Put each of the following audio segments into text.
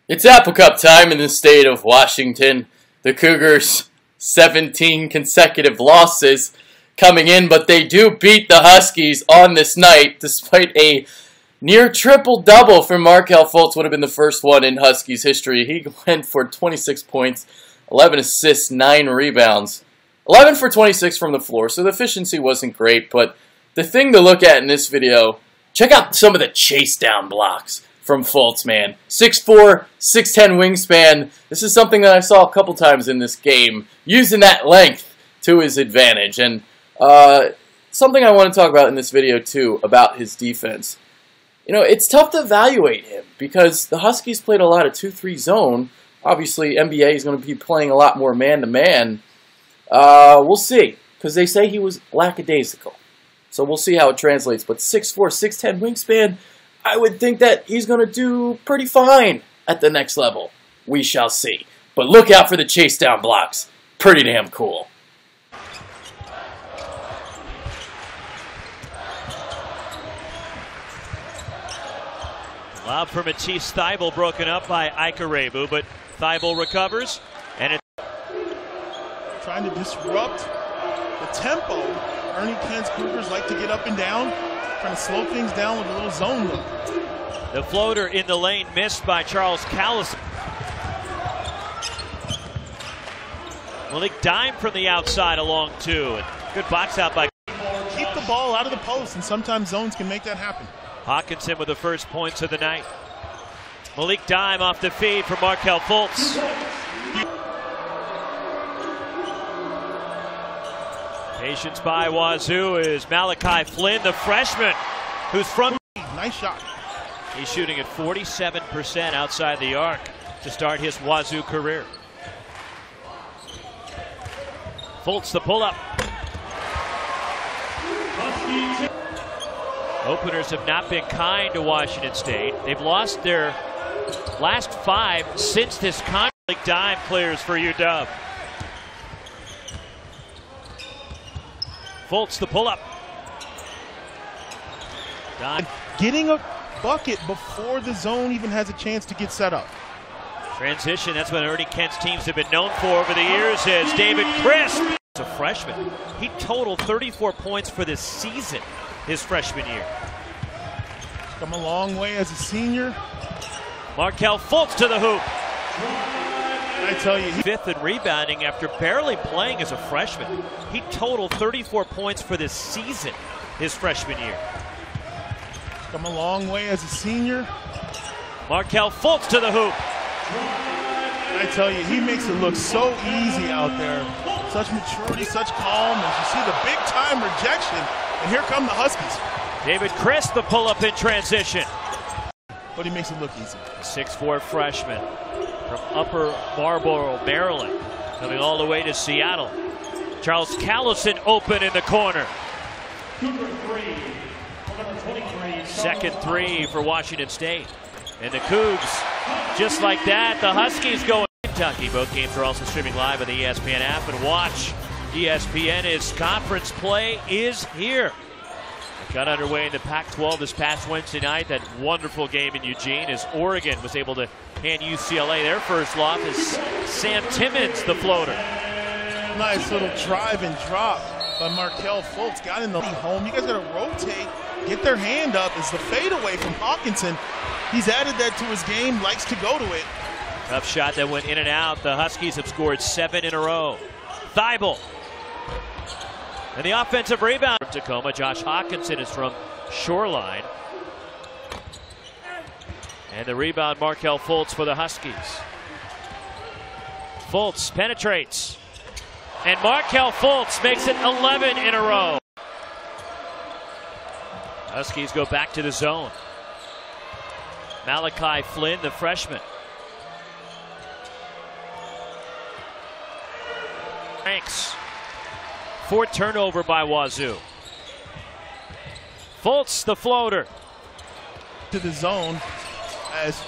It's Apple Cup time in the state of Washington. The Cougars, 17 consecutive losses coming in, but they do beat the Huskies on this night, despite a near triple-double from Markelle. Fultz would have been the first one in Huskies history. He went for 26 points, 11 assists, 9 rebounds. 11 for 26 from the floor, so the efficiency wasn't great, but the thing to look at in this video, check out some of the chase-down blocks from Fultz, man. 6'4", 6'10 wingspan. This is something that I saw a couple times in this game, using that length to his advantage. And something I want to talk about in this video, too, about his defense. You know, it's tough to evaluate him because the Huskies played a lot of 2-3 zone. Obviously, NBA is going to be playing a lot more man-to-man. We'll see, because they say he was lackadaisical. So we'll see how it translates. But 6'4", 6'10 wingspan, I would think that he's going to do pretty fine at the next level. We shall see. But look out for the chase down blocks. Pretty damn cool. Lob for Matisse Thybulle, broken up by Ikarebu, but Thybulle recovers, and it's trying to disrupt the tempo. Ernie Kent's Cougars like to get up and down, trying to slow things down with a little zone look. The floater in the lane missed by Charles Callison. Malik Dime from the outside along two, and good box out by. Keep the ball out of the post, and sometimes zones can make that happen. Hawkinson with the first points of the night. Malik Dime off the feed for Markelle Fultz. Patience by Wazoo is Malachi Flynn, the freshman, who's from. Nice shot. He's shooting at 47% outside the arc to start his Wazoo career. Fultz the pull-up. Openers have not been kind to Washington State. They've lost their last 5 since this conflict. Dime clears for UW. Fultz the pull-up. Dime getting a bucket before the zone even has a chance to get set up. Transition, that's what Ernie Kent's teams have been known for over the years, is David Crisp. As a freshman, he totaled 34 points for this season, his freshman year. Come a long way as a senior. Markelle Fultz to the hoop. I tell you, 5th in rebounding after barely playing as a freshman. He totaled 34 points for this season, his freshman year. Come a long way as a senior. Markelle Fultz to the hoop. I tell you, he makes it look so easy out there. Such maturity, such calmness. You see the big-time rejection, and here come the Huskies. David Crisp, the pull-up in transition. But he makes it look easy. 6'4" freshman from Upper Marlboro, Maryland, coming all the way to Seattle. Charles Callison open in the corner. Second three for Washington State. And the Cougs, just like that, the Huskies go in Kentucky. Both games are also streaming live on the ESPN app. And watch, ESPN is conference play is here. It got underway in the Pac-12 this past Wednesday night. That wonderful game in Eugene as Oregon was able to hand UCLA their first loss as Sam Timmons, the floater. Nice little drive and drop by Markelle Fultz. Got in the home. You guys got to rotate, get their hand up. It's the fadeaway from Hawkinson. He's added that to his game, likes to go to it. Tough shot that went in and out. The Huskies have scored 7 in a row. Thybulle. And the offensive rebound from Tacoma. Josh Hawkinson is from Shoreline. And the rebound, Markelle Fultz for the Huskies. Fultz penetrates. And Markelle Fultz makes it 11 in a row. Huskies go back to the zone. Malachi Flynn, the freshman. Thanks. 4th turnover by Wazoo. Fultz, the floater. To the zone as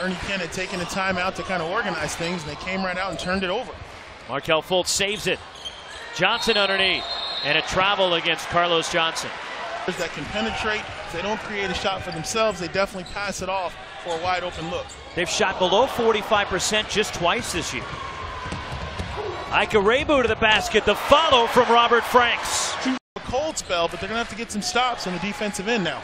Ernie Kent had taken a timeout to kind of organize things, and they came right out and turned it over. Markelle Fultz saves it. Johnson underneath. And a travel against Carlos Johnson. That can penetrate. If they don't create a shot for themselves, they definitely pass it off for a wide open look. They've shot below 45% just twice this year. Ikarebu to the basket. The follow from Robert Franks. A cold spell, but they're going to have to get some stops on the defensive end now.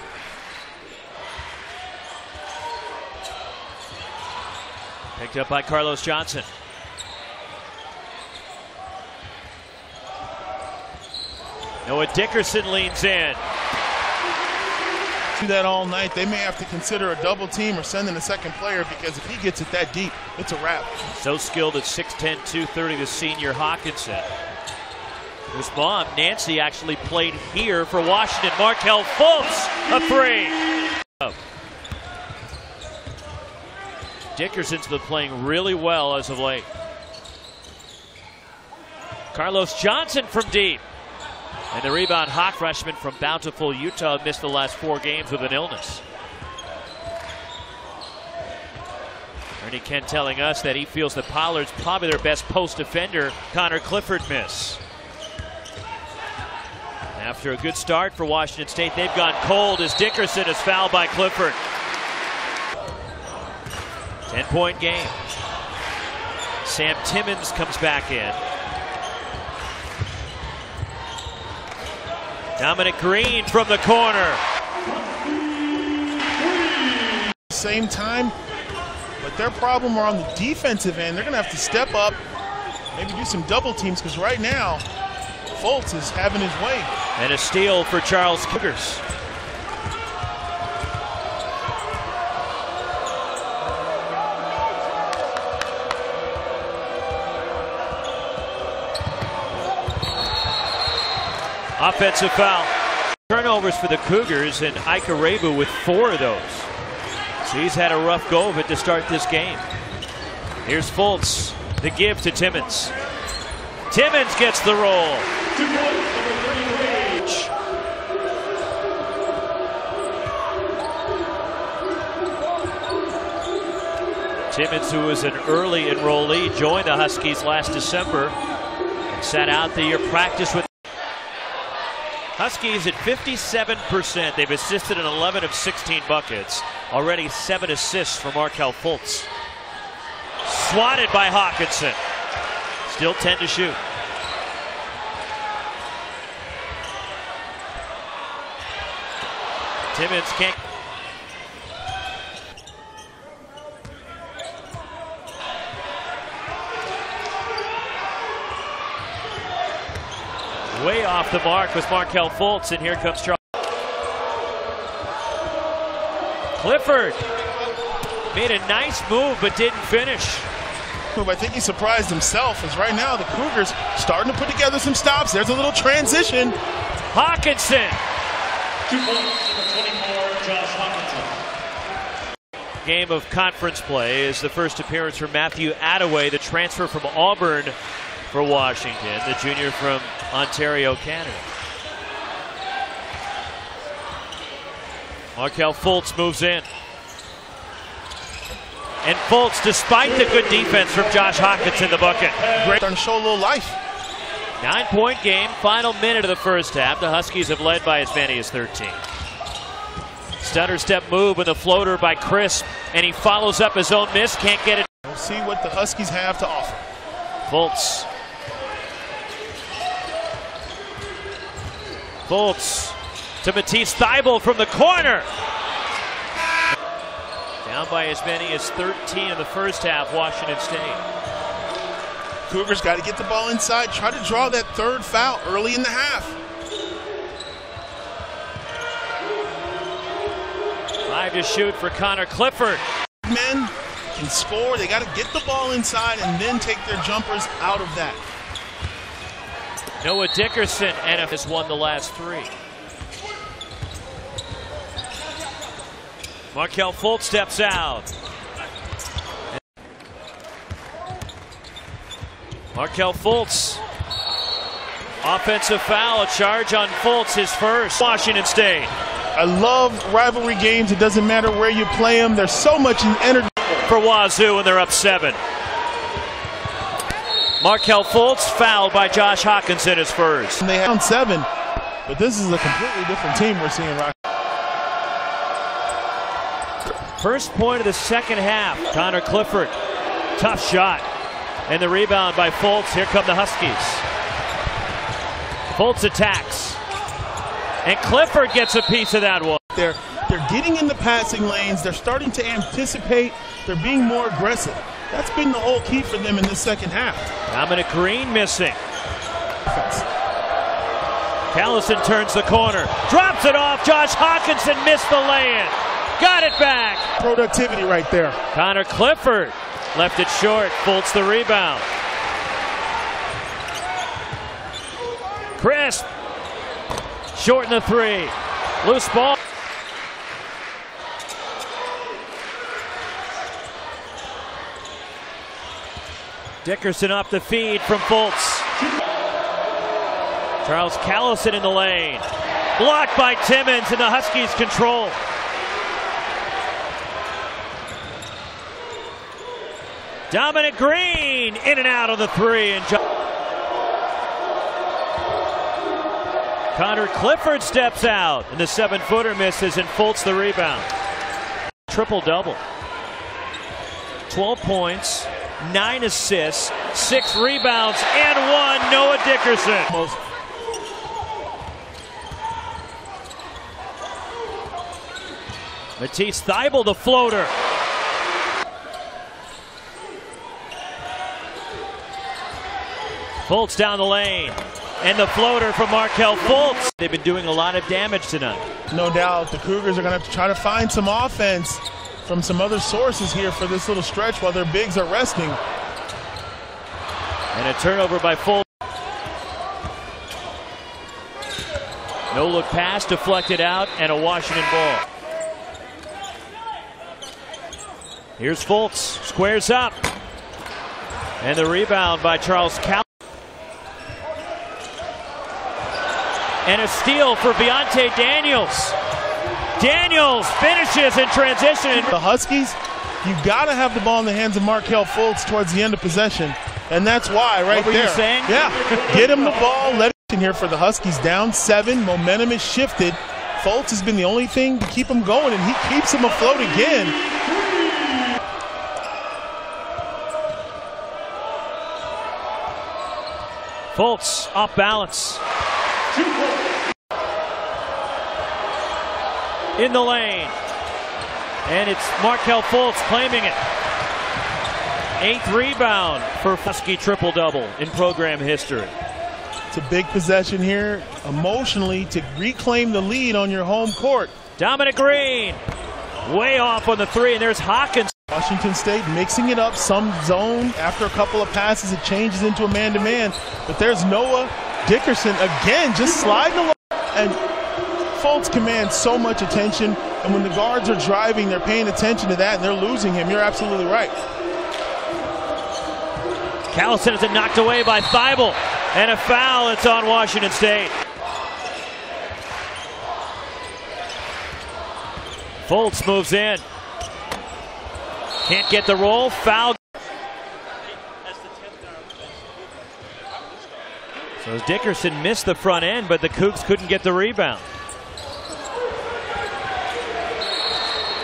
Picked up by Carlos Johnson. Noah Dickerson leans in. Do that all night. They may have to consider a double team or send in a second player, because if he gets it that deep, it's a wrap. So skilled at 6'10", 230, the senior Hawkinson. His mom, Nancy, actually played here for Washington. Markelle Fultz, a three. Dickerson's been playing really well as of late. Carlos Johnson from deep. And the rebound, Hawk freshman from Bountiful, Utah, missed the last 4 games with an illness. Ernie Kent telling us that he feels that Pollard's probably their best post defender. Connor Clifford miss. After a good start for Washington State, they've gone cold as Dickerson is fouled by Clifford. 10-point game. Sam Timmons comes back in. Dominic Green from the corner. Same time, but their problem are on the defensive end. They're going to have to step up, maybe do some double teams, because right now, Fultz is having his way. And a steal for Charles Cougars. Offensive foul. Turnovers for the Cougars, and Ikarebu with 4 of those. So he's had a rough go of it to start this game. Here's Fultz, the give to Timmons. Timmons gets the roll. Timmons, who was an early enrollee, joined the Huskies last December and sat out the year, practice with Huskies at 57%. They've assisted in 11 of 16 buckets. Already 7 assists for Markelle Fultz. Swatted by Hawkinson. Still 10 to shoot. Timmons can't. Way off the mark was Markelle Fultz, and here comes Charles. Clifford made a nice move but didn't finish. I think he surprised himself, as right now the Cougars starting to put together some stops. There's a little transition. Hawkinson. 2 points, 24, Josh Hawkinson. Game of conference play is the first appearance for Matthew Attaway, the transfer from Auburn for Washington, the junior from Ontario, Canada. Markelle Fultz moves in. And Fultz, despite the good defense from Josh Hawkinson, the bucket. Great, starting to show a little life. 9-point game, final minute of the first half. The Huskies have led by as many as 13. Stutter step move with a floater by Crisp, and he follows up his own miss, can't get it. We'll see what the Huskies have to offer. Fultz. Fultz to Matisse Thybulle from the corner. Down by as many as 13 in the first half, Washington State. Cougars got to get the ball inside, try to draw that third foul early in the half. 5 to shoot for Connor Clifford. Men can score, they got to get the ball inside and then take their jumpers out of that. Noah Dickerson has won the last 3. Markelle Fultz steps out. Markelle Fultz. Offensive foul, a charge on Fultz, his first. Washington State. I love rivalry games. It doesn't matter where you play them. There's so much energy. For Wazoo, and they're up 7. Markelle Fultz fouled by Josh Hawkinson, his first. And they have 7, but this is a completely different team we're seeing right now. First point of the second half. Connor Clifford. Tough shot. And the rebound by Fultz. Here come the Huskies. Fultz attacks. And Clifford gets a piece of that one. They're getting in the passing lanes. They're starting to anticipate. They're being more aggressive. That's been the whole key for them in the second half. Dominic Green missing. Callison turns the corner. Drops it off. Josh Hawkinson missed the lay-in. Got it back. Productivity right there. Connor Clifford left it short. Fultz the rebound. Crisp. Short in the three. Loose ball. Dickerson up the feed from Fultz. Charles Callison in the lane. Blocked by Timmons, and the Huskies control. Dominic Green in and out of the three. And Connor Clifford steps out, and the 7-footer misses, and Fultz the rebound. Triple-double. 12 points, 9 assists, 6 rebounds, and 1 Noah Dickerson. Matisse Thybulle the floater. Fultz down the lane. And the floater from Markelle Fultz. They've been doing a lot of damage tonight. No doubt the Cougars are going to have to try to find some offense from some other sources here for this little stretch while their bigs are resting. And a turnover by Fultz. No look pass deflected out, and a Washington ball. Here's Fultz, squares up. And the rebound by Charles Callison. And a steal for Beyonce Daniels. Daniels finishes in transition. The Huskies, you got to have the ball in the hands of Markelle Fultz towards the end of possession. And that's why right there. What were you saying? Yeah, get him the ball, let it in here for the Huskies. Down 7, momentum is shifted. Fultz has been the only thing to keep him going, and he keeps him afloat again. Fultz off balance. In the lane. And it's Markelle Fultz claiming it. 8th rebound for Husky triple-double in program history. It's a big possession here emotionally to reclaim the lead on your home court. Dominic Green way off on the three, and there's Hawkins. Washington State mixing it up, some zone. After a couple of passes, it changes into a man-to-man. But there's Noah Dickerson again, just sliding along. And Fultz commands so much attention. And when the guards are driving, they're paying attention to that, and they're losing him. You're absolutely right. Callison is knocked away by Thybulle. And a foul, it's on Washington State. Fultz moves in. Can't get the roll. Foul. So Dickerson missed the front end, but the Cougs couldn't get the rebound.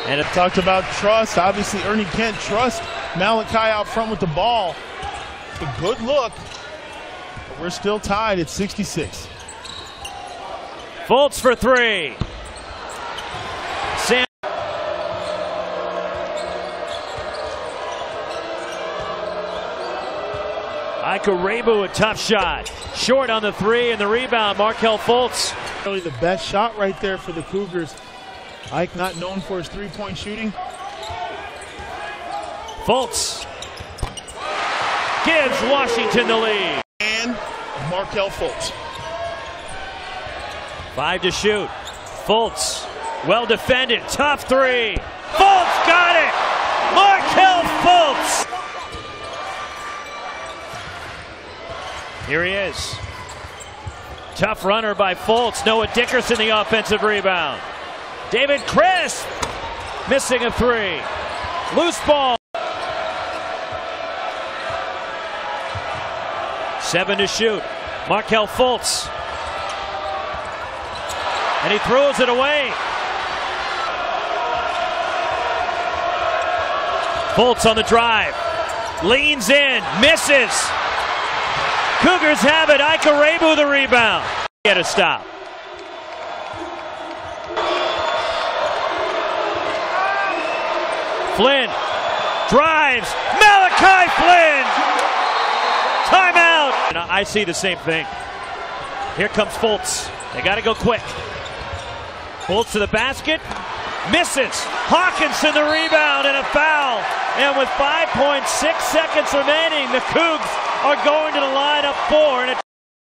And it talked about trust. Obviously, Ernie can't trust Malachi out front with the ball. It's a good look. But we're still tied at 66. Fultz for three. Sam. Ika Rebu, a tough shot. Short on the three, and the rebound, Markelle Fultz. Really the best shot right there for the Cougars. Ike not known for his three-point shooting. Fultz gives Washington the lead. And Markelle Fultz. 5 to shoot. Fultz, well defended, tough three. Fultz got it! Markelle Fultz! Here he is. Tough runner by Fultz. Noah Dickerson the offensive rebound. David Crisp missing a three. Loose ball. 7 to shoot. Markelle Fultz. And he throws it away. Fultz on the drive. Leans in. Misses. Cougars have it. Ikarebu the rebound. Get a stop. Flynn drives. Malachi Flynn. Timeout. And I see the same thing. Here comes Fultz. They got to go quick. Fultz to the basket. Misses. Hawkinson the rebound and a foul. And with 5.6 seconds remaining, the Cougs are going to the line up 4. And